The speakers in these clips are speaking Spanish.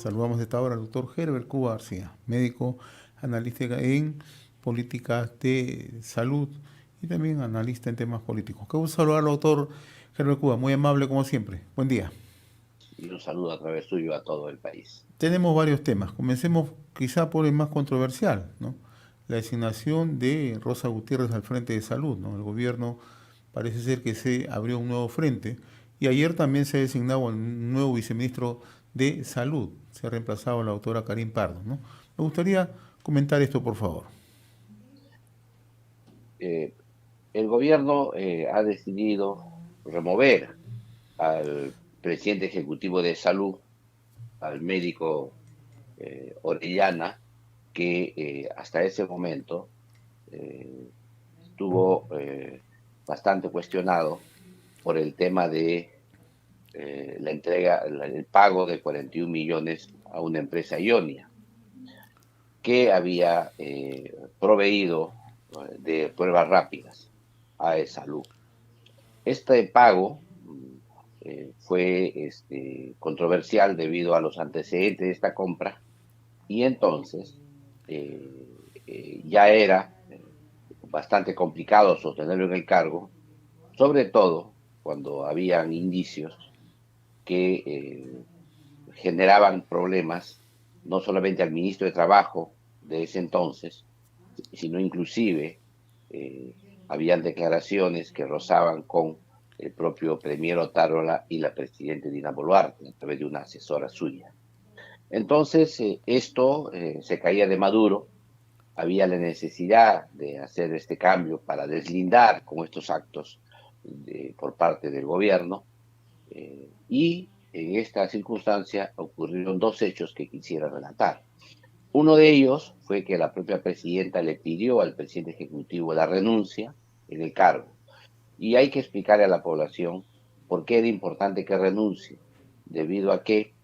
Saludamos de esta hora al doctor Herbert Cuba García, médico, analista en políticas de salud y también analista en temas políticos. Qué gusto saludar al doctor Herbert Cuba, muy amable como siempre. Buen día. Y un saludo a través suyo a todo el país. Tenemos varios temas. Comencemos quizá por el más controversial, ¿no? La designación de Rosa Gutiérrez al frente de salud, ¿no? El gobierno parece ser que se abrió un nuevo frente y ayer también se ha designado un nuevo viceministro de salud. Se ha reemplazado a la doctora Karin Pardo, ¿no? Me gustaría comentar esto, por favor. Eh, el gobierno ha decidido remover al presidente ejecutivo de salud, al médico Orellana, que hasta ese momento eh, estuvo bastante cuestionado por el tema de la entrega, el pago de 41 millones a una empresa Ionia, que había proveído de pruebas rápidas a salud. Este pago fue controversial debido a los antecedentes de esta compra y entonces ya era bastante complicado sostenerlo en el cargo, sobre todo cuando habían indicios que generaban problemas no solamente al ministro de Trabajo de ese entonces, sino inclusive eh, habían declaraciones que rozaban con el propio premier Otárola y la presidenta Dina Boluarte a través de una asesora suya. Entonces, esto se caía de Maduro, había la necesidad de hacer este cambio para deslindar con estos actos por parte del gobierno y en esta circunstancia ocurrieron dos hechos que quisiera relatar. Uno de ellos fue que la propia presidenta le pidió al presidente ejecutivo la renuncia en el cargo. Y hay que explicarle a la población por qué era importante que renuncie, debido a que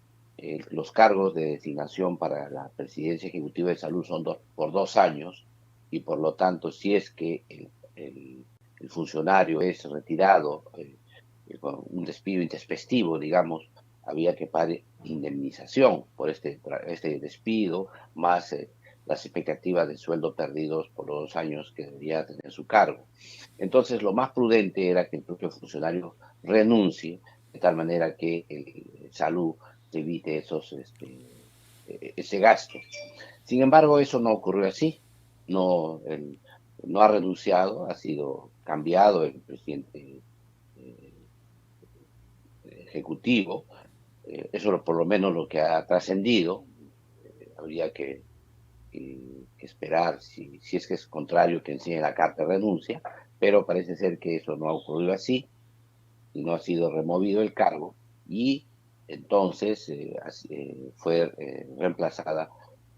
los cargos de designación para la presidencia ejecutiva de salud son por 2 años y por lo tanto si es que el funcionario es retirado con un despido intempestivo, digamos, había que pagar indemnización por este despido, más las expectativas de sueldo perdidos por los 2 años que debía tener su cargo. Entonces, lo más prudente era que el propio funcionario renuncie, de tal manera que el salud se evite ese gasto. Sin embargo, eso no ocurrió así. No, no ha renunciado, ha sido cambiado el presidente eh, ejecutivo. Eso es por lo menos lo que ha trascendido. Habría que esperar si es que es contrario que enseñe la carta de renuncia, pero parece ser que eso no ha ocurrido así y no ha sido removido el cargo y entonces fue reemplazada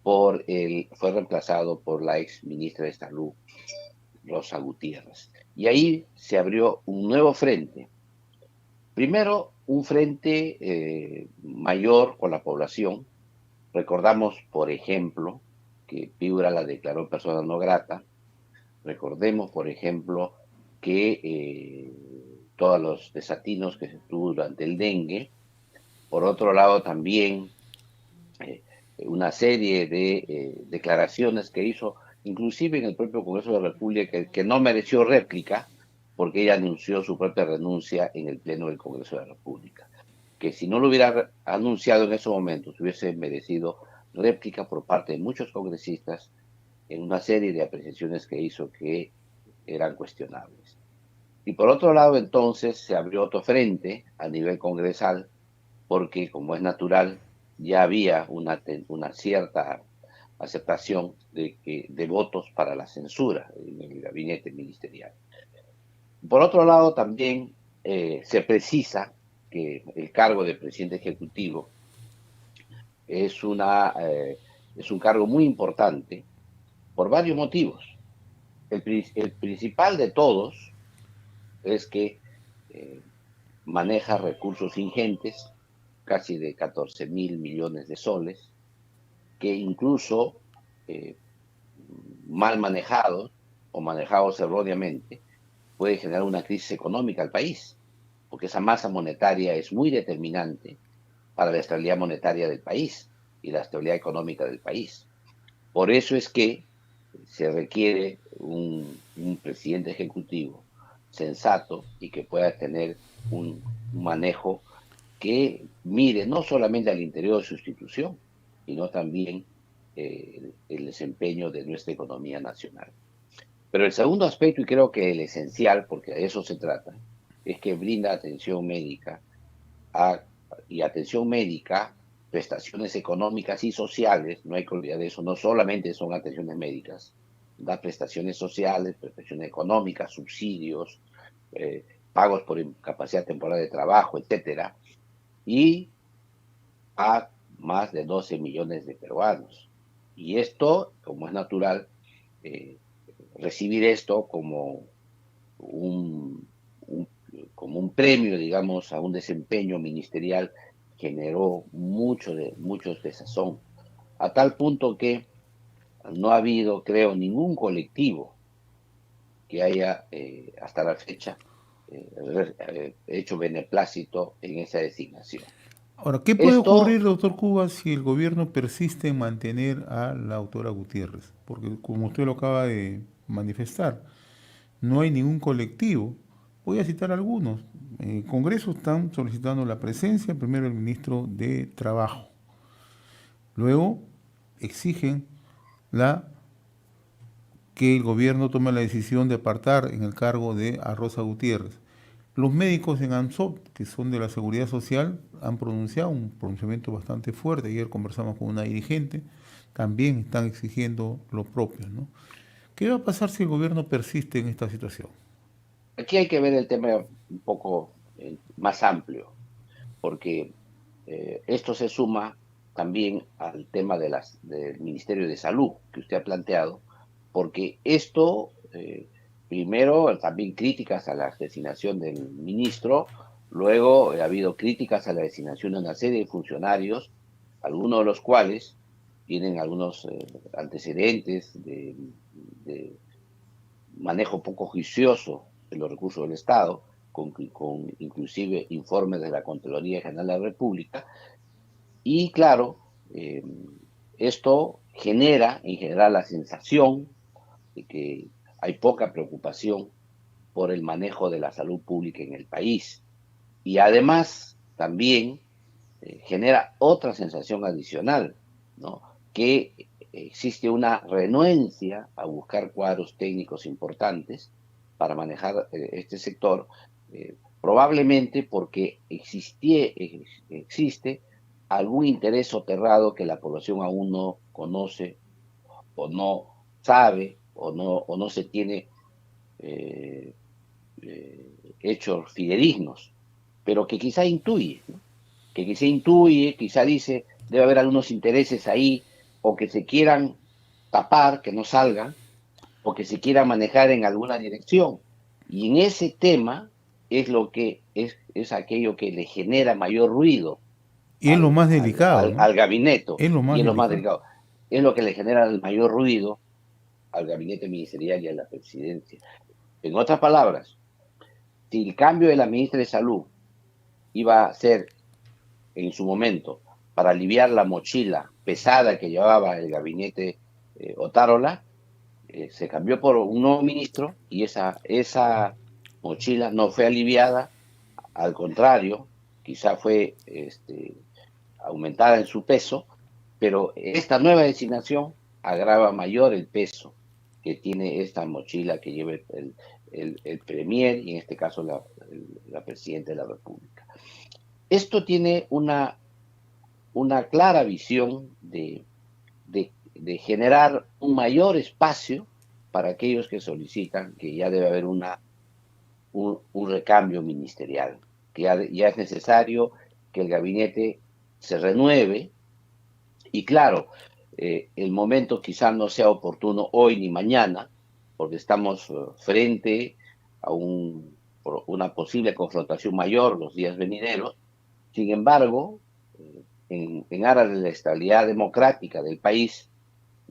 fue reemplazado por la ex ministra de Salud, Rosa Gutiérrez. Y ahí se abrió un nuevo frente. Primero, un frente mayor con la población. Recordamos, por ejemplo, que Piura la declaró persona no grata. Recordemos, por ejemplo, que todos los desatinos que se tuvo durante el dengue. Por otro lado, también eh, una serie de declaraciones que hizo, inclusive en el propio Congreso de la República, que no mereció réplica, porque ella anunció su propia renuncia en el Pleno del Congreso de la República. Que si no lo hubiera anunciado en ese momento, hubiese merecido réplica por parte de muchos congresistas en una serie de apreciaciones que hizo que eran cuestionables. Y por otro lado, entonces, se abrió otro frente a nivel congresal, porque, como es natural, ya había una cierta aceptación de votos para la censura en el gabinete ministerial. Por otro lado, también se precisa que el cargo de presidente ejecutivo es, es un cargo muy importante por varios motivos. El principal de todos es que eh, maneja recursos ingentes, casi de 14.000 millones de soles, que incluso eh, mal manejados o manejados erróneamente puede generar una crisis económica al país, porque esa masa monetaria es muy determinante para la estabilidad monetaria del país. y la estabilidad económica del país. Por eso es que se requiere un presidente ejecutivo sensato y que pueda tener un manejo que mire no solamente al interior de su institución, sino también el desempeño de nuestra economía nacional. Pero el segundo aspecto, y creo que el esencial, porque de eso se trata, es que brinda atención médica a, y atención médica, prestaciones económicas y sociales, no hay que olvidar eso, no solamente son atenciones médicas, da prestaciones sociales, prestaciones económicas, subsidios, pagos por incapacidad temporal de trabajo, etcétera, y a más de 12 millones de peruanos. Y esto, como es natural, eh, recibir esto como un, como un premio, digamos, a un desempeño ministerial generó muchos desazón, a tal punto que no ha habido, creo, ningún colectivo que haya hasta la fecha hecho beneplácito en esa designación. Ahora, ¿qué puede Esto, ocurrir, doctor Cuba, si el gobierno persiste en mantener a la autora Gutiérrez? Porque como usted lo acaba de manifestar, no hay ningún colectivo. Voy a citar algunos. En el Congreso están solicitando la presencia, primero el ministro de Trabajo. Luego exigen la, que el gobierno tome la decisión de apartar en el cargo de a Rosa Gutiérrez. Los médicos en ANSOP, que son de la Seguridad Social, han pronunciado un pronunciamiento bastante fuerte. Ayer conversamos con una dirigente, también están exigiendo lo propio, ¿no? ¿Qué va a pasar si el gobierno persiste en esta situación? aquí hay que ver el tema un poco más amplio, porque esto se suma también al tema del Ministerio de Salud que usted ha planteado, porque esto, primero, también críticas a la designación del ministro, luego ha habido críticas a la designación de una serie de funcionarios, algunos de los cuales tienen algunos antecedentes de manejo poco juicioso de los recursos del Estado, con inclusive informes de la Contraloría General de la República, y claro, esto genera en general la sensación de que hay poca preocupación por el manejo de la salud pública en el país. Y además también genera otra sensación adicional, ¿no? Que existe una renuencia a buscar cuadros técnicos importantes para manejar este sector, probablemente porque existe algún interés soterrado que la población aún no conoce o no sabe o no se tiene eh, hechos fidedignos, pero que quizá intuye, ¿no? Que quizá intuye, quizá dice, debe haber algunos intereses ahí, o que se quieran tapar, que no salgan, o que se quieran manejar en alguna dirección. Y en ese tema es lo que es aquello que le genera mayor ruido Y es lo más delicado, ¿no? al gabinete, Es lo y más es lo más delicado. delicado, es lo que le genera el mayor ruido al gabinete ministerial y a la presidencia. En otras palabras, si el cambio de la ministra de Salud iba a ser en su momento para aliviar la mochila pesada que llevaba el gabinete Otárola, se cambió por un nuevo ministro y esa mochila no fue aliviada, al contrario, quizá fue aumentada en su peso, pero esta nueva designación agrava mayor el peso que tiene esta mochila que lleva el Premier y en este caso la Presidenta de la República. Esto tiene una clara visión de generar un mayor espacio para aquellos que solicitan que ya debe haber un recambio ministerial, que ya es necesario que el gabinete se renueve y claro, el momento quizás no sea oportuno hoy ni mañana, porque estamos frente a una posible confrontación mayor los días venideros. Sin embargo, en aras de la estabilidad democrática del país,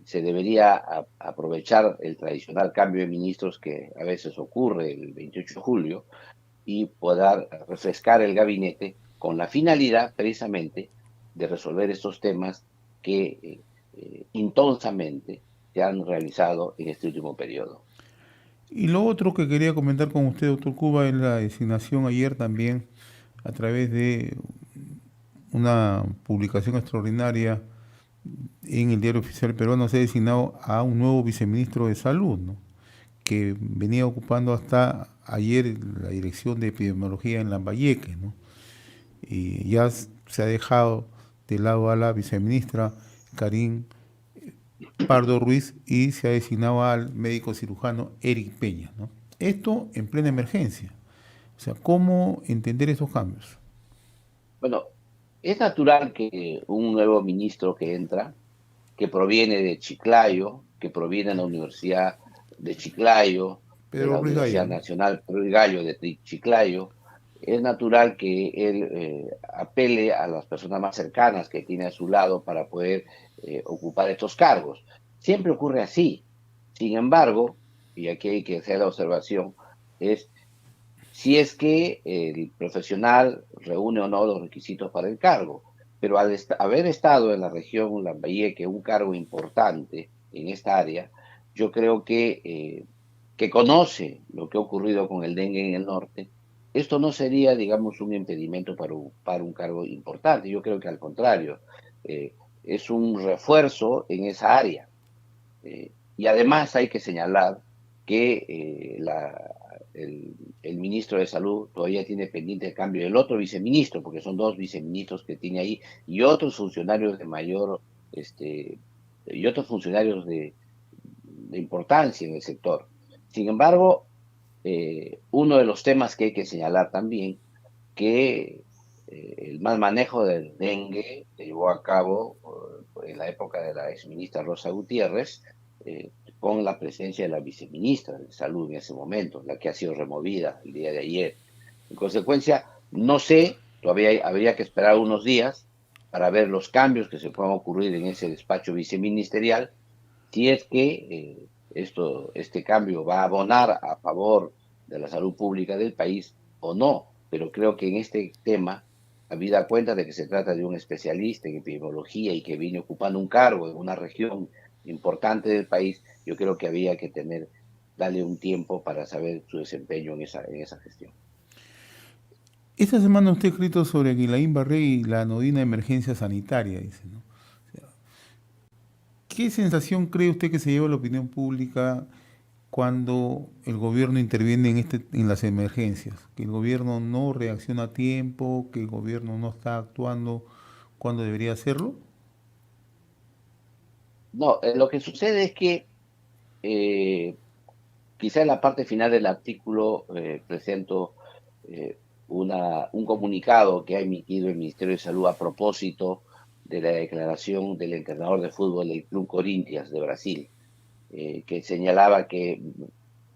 se debería aprovechar el tradicional cambio de ministros que a veces ocurre el 28 de julio y poder refrescar el gabinete con la finalidad precisamente de resolver estos temas que intensamente se han realizado en este último periodo. Y lo otro que quería comentar con usted, doctor Cuba, es la designación ayer también a través de una publicación extraordinaria en el Diario Oficial Peruano. Se ha designado a un nuevo viceministro de Salud, ¿no? Que venía ocupando hasta ayer la dirección de epidemiología en Lambayeque, ¿no? Y ya se ha dejado de lado a la viceministra Karin Pardo Ruiz y se ha designado al médico cirujano Eric Peña, ¿no? Esto en plena emergencia. O sea, ¿cómo entender estos cambios? Bueno, es natural que un nuevo ministro que entra, que proviene de Chiclayo, que proviene de la Universidad de Chiclayo, de Pedro la Ruiz Gallo, Universidad ¿no? Nacional Pedro Gallo de Chiclayo, es natural que él apele a las personas más cercanas que tiene a su lado para poder ocupar estos cargos. Siempre ocurre así. Sin embargo, y aquí hay que hacer la observación, es si es que el profesional reúne o no los requisitos para el cargo. Pero al haber estado en la región Lambayeque, un cargo importante en esta área, yo creo que conoce lo que ha ocurrido con el dengue en el norte. Esto no sería, digamos, un impedimento para un cargo importante. Yo creo que al contrario, es un refuerzo en esa área. Y además hay que señalar que el ministro de Salud todavía tiene pendiente el cambio del otro viceministro, porque son dos viceministros que tiene ahí, y otros funcionarios de mayor, y otros funcionarios de importancia en el sector. Sin embargo, uno de los temas que hay que señalar también, que el mal manejo del dengue se llevó a cabo en la época de la exministra Rosa Gutiérrez, con la presencia de la viceministra de Salud en ese momento, la que ha sido removida el día de ayer. En consecuencia, no sé, todavía habría que esperar unos días para ver los cambios que se puedan ocurrir en ese despacho viceministerial, si es que este cambio va a abonar a favor de la salud pública del país o no. Pero creo que en este tema, habida cuenta de que se trata de un especialista en epidemiología y que viene ocupando un cargo en una región importante del país, yo creo que había que darle un tiempo para saber su desempeño en esa gestión. Esta semana usted ha escrito sobre Aguilaín Barré y la anodina emergencia sanitaria, dice, ¿no? ¿Qué sensación cree usted que se lleva la opinión pública cuando el gobierno interviene en las emergencias? Que el gobierno no reacciona a tiempo, que el gobierno no está actuando cuando debería hacerlo. No, lo que sucede es que eh, quizá en la parte final del artículo presento un comunicado que ha emitido el Ministerio de Salud a propósito de la declaración del entrenador de fútbol del Club Corinthians de Brasil, que señalaba que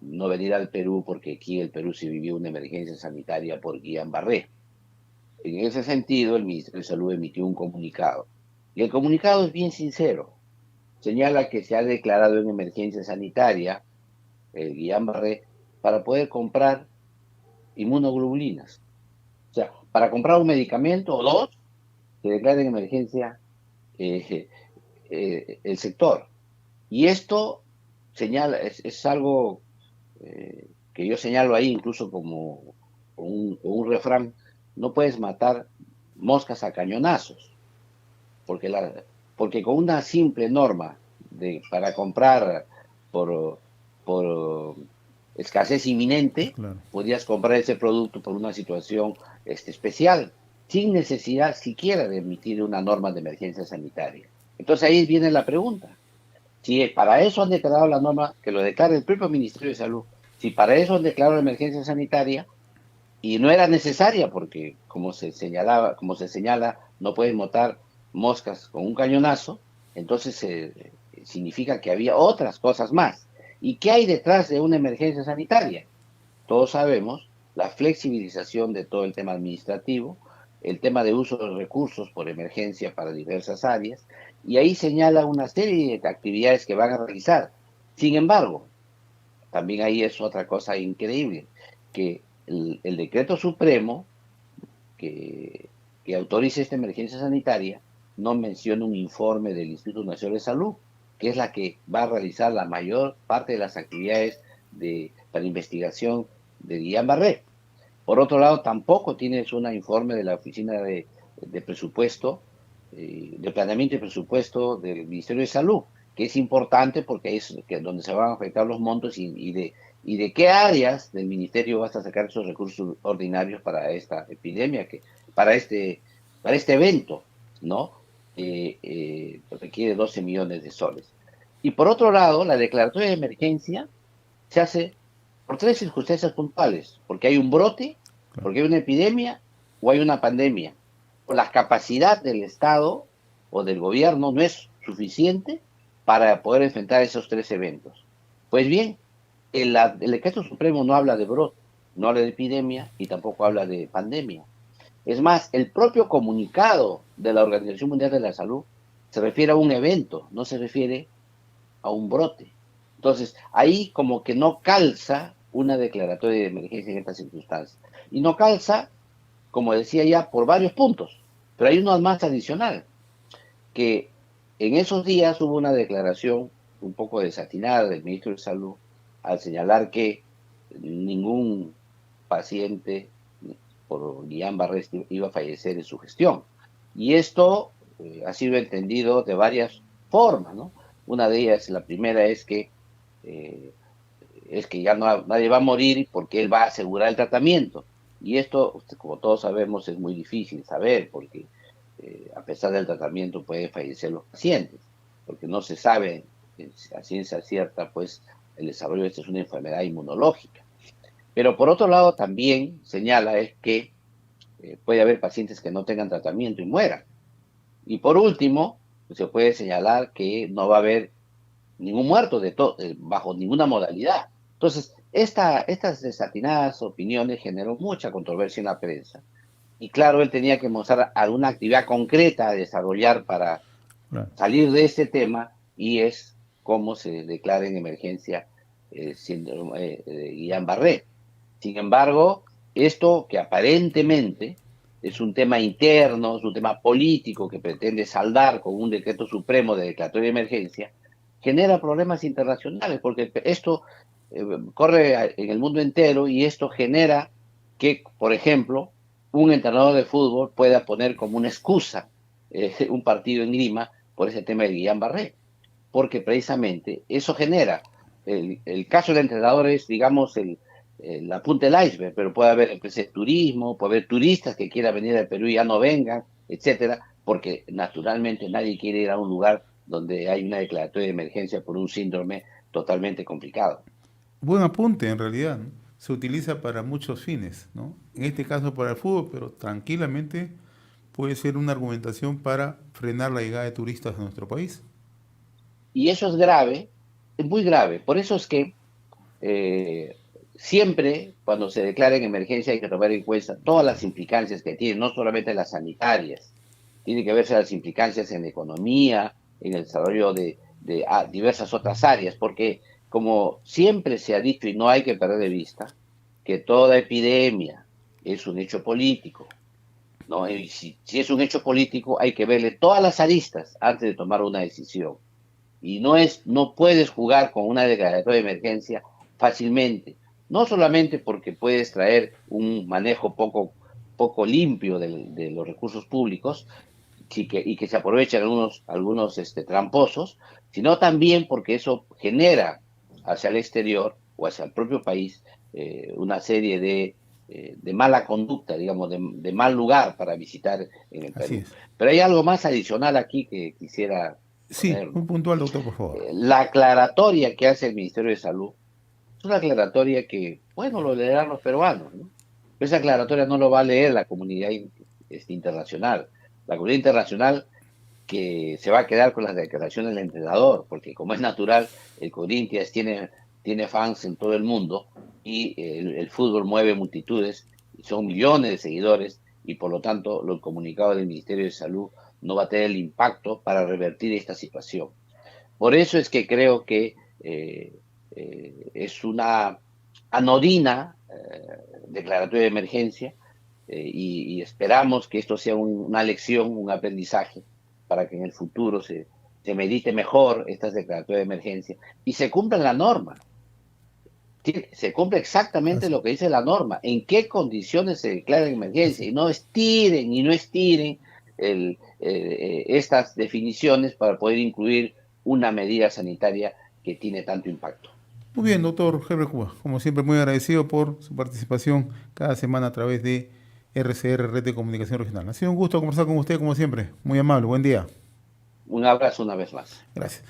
no venir al Perú porque aquí en el Perú se vivió una emergencia sanitaria por Guillain-Barré. En ese sentido, el Ministerio de Salud emitió un comunicado. Y el comunicado es bien sincero. Señala que se ha declarado en emergencia sanitaria el Guillain-Barré para poder comprar inmunoglobulinas. O sea, para comprar un medicamento o dos, se declara en emergencia eh, el sector. Y esto es algo que yo señalo ahí incluso como un refrán, no puedes matar moscas a cañonazos, porque, porque con una simple norma para comprar por escasez inminente, Claro. podías comprar ese producto por una situación especial, sin necesidad siquiera de emitir una norma de emergencia sanitaria. Entonces ahí viene la pregunta. Si para eso han declarado la norma, que lo declara el propio Ministerio de Salud, si para eso han declarado la emergencia sanitaria y no era necesaria, porque como se señala, no pueden matar moscas con un cañonazo, entonces significa que había otras cosas más. ¿Y qué hay detrás de una emergencia sanitaria? Todos sabemos la flexibilización de todo el tema administrativo, el tema de uso de recursos por emergencia para diversas áreas, y ahí señala una serie de actividades que van a realizar. Sin embargo, también ahí es otra cosa increíble, que el decreto supremo que autoriza esta emergencia sanitaria no menciona un informe del Instituto Nacional de Salud, que es la que va a realizar la mayor parte de las actividades para investigación de Guillain-Barré. Por otro lado, tampoco tienes un informe de la Oficina de Presupuesto, de Planeamiento y Presupuesto del Ministerio de Salud, que es importante porque es donde se van a afectar los montos y de qué áreas del ministerio vas a sacar esos recursos ordinarios para esta epidemia, para este, para este evento, ¿no? Requiere 12 millones de soles. Y por otro lado, la declaratoria de emergencia se hace por tres circunstancias puntuales, porque hay un brote, Claro. porque hay una epidemia o hay una pandemia. O la capacidad del Estado o del gobierno no es suficiente para poder enfrentar esos tres eventos. Pues bien, el decreto supremo no habla de brote, no habla de epidemia y tampoco habla de pandemia. Es más, el propio comunicado de la Organización Mundial de la Salud se refiere a un evento, no se refiere a un brote. Entonces, ahí como que no calza una declaratoria de emergencia en estas circunstancias. Y no calza, como decía ya, por varios puntos. Pero hay uno más adicional, que en esos días hubo una declaración un poco desatinada del ministro de Salud al señalar que ningún paciente por Guillain-Barré iba a fallecer en su gestión. Y esto ha sido entendido de varias formas, ¿no? Una de ellas, la primera eh, es que ya nadie va a morir porque él va a asegurar el tratamiento. Y esto, como todos sabemos, es muy difícil saber porque a pesar del tratamiento pueden fallecer los pacientes, porque no se sabe a ciencia cierta, pues, el desarrollo de esta es una enfermedad inmunológica. Pero por otro lado también señala es que puede haber pacientes que no tengan tratamiento y mueran. Y por último, pues, se puede señalar que no va a haber ningún muerto bajo ninguna modalidad. Entonces, estas desatinadas opiniones generó mucha controversia en la prensa. Y claro, él tenía que mostrar alguna actividad concreta a desarrollar para Claro. salir de este tema y es cómo se declara en emergencia el síndrome de Guillain-Barré. Sin embargo, esto que aparentemente es un tema interno, es un tema político que pretende saldar con un decreto supremo de declaratoria de emergencia, genera problemas internacionales, porque esto corre en el mundo entero y esto genera que, por ejemplo, un entrenador de fútbol pueda poner como una excusa un partido en Lima por ese tema de Guillain-Barré, porque precisamente eso genera, el caso del entrenador es, digamos, la punta del iceberg, pero puede haber empresas de turismo, puede haber turistas que quieran venir al Perú y ya no vengan, etcétera, porque naturalmente nadie quiere ir a un lugar donde hay una declaratoria de emergencia por un síndrome totalmente complicado. Buen apunte, en realidad, ¿no? Se utiliza para muchos fines, ¿no? En este caso para el fútbol, pero tranquilamente puede ser una argumentación para frenar la llegada de turistas a nuestro país. Y eso es grave, es muy grave. Por eso es que eh, siempre cuando se declara en emergencia hay que tomar en cuenta todas las implicancias que tiene, no solamente las sanitarias, tiene que verse las implicancias en la economía, en el desarrollo de diversas otras áreas, porque como siempre se ha dicho y no hay que perder de vista, que toda epidemia es un hecho político, ¿no? Y si es un hecho político hay que verle todas las aristas antes de tomar una decisión. Y no puedes jugar con una declaratoria de emergencia fácilmente. No solamente porque puedes traer un manejo poco limpio de los recursos públicos y que se aprovechan algunos tramposos, sino también porque eso genera hacia el exterior o hacia el propio país una serie de mala conducta, digamos, de mal lugar para visitar en el Así Perú. es. Pero hay algo más adicional aquí que quisiera Sí, poner, muy ¿no? puntual, doctor, por favor. La aclaratoria que hace el Ministerio de Salud es una aclaratoria que, bueno, lo leerán los peruanos, ¿no? Pero esa aclaratoria no lo va a leer la comunidad internacional. La comunidad internacional que se va a quedar con las declaraciones del entrenador, porque como es natural, el Corinthians tiene fans en todo el mundo y el fútbol mueve multitudes, y son millones de seguidores y por lo tanto el comunicado del Ministerio de Salud no va a tener el impacto para revertir esta situación. Por eso es que creo que es una anodina declaratoria de emergencia y esperamos que esto sea una lección, un aprendizaje para que en el futuro se medite mejor estas declaratorias de emergencia y se cumpla la norma. Se cumple exactamente Así. lo que dice la norma, en qué condiciones se declara emergencia, Así. y no estiren estas definiciones para poder incluir una medida sanitaria que tiene tanto impacto. Muy bien, doctor Herbert Cuba. Como siempre, muy agradecido por su participación cada semana a través de RCR, Red de Comunicación Regional. Ha sido un gusto conversar con usted, como siempre. Muy amable. Buen día. Un abrazo una vez más. Gracias.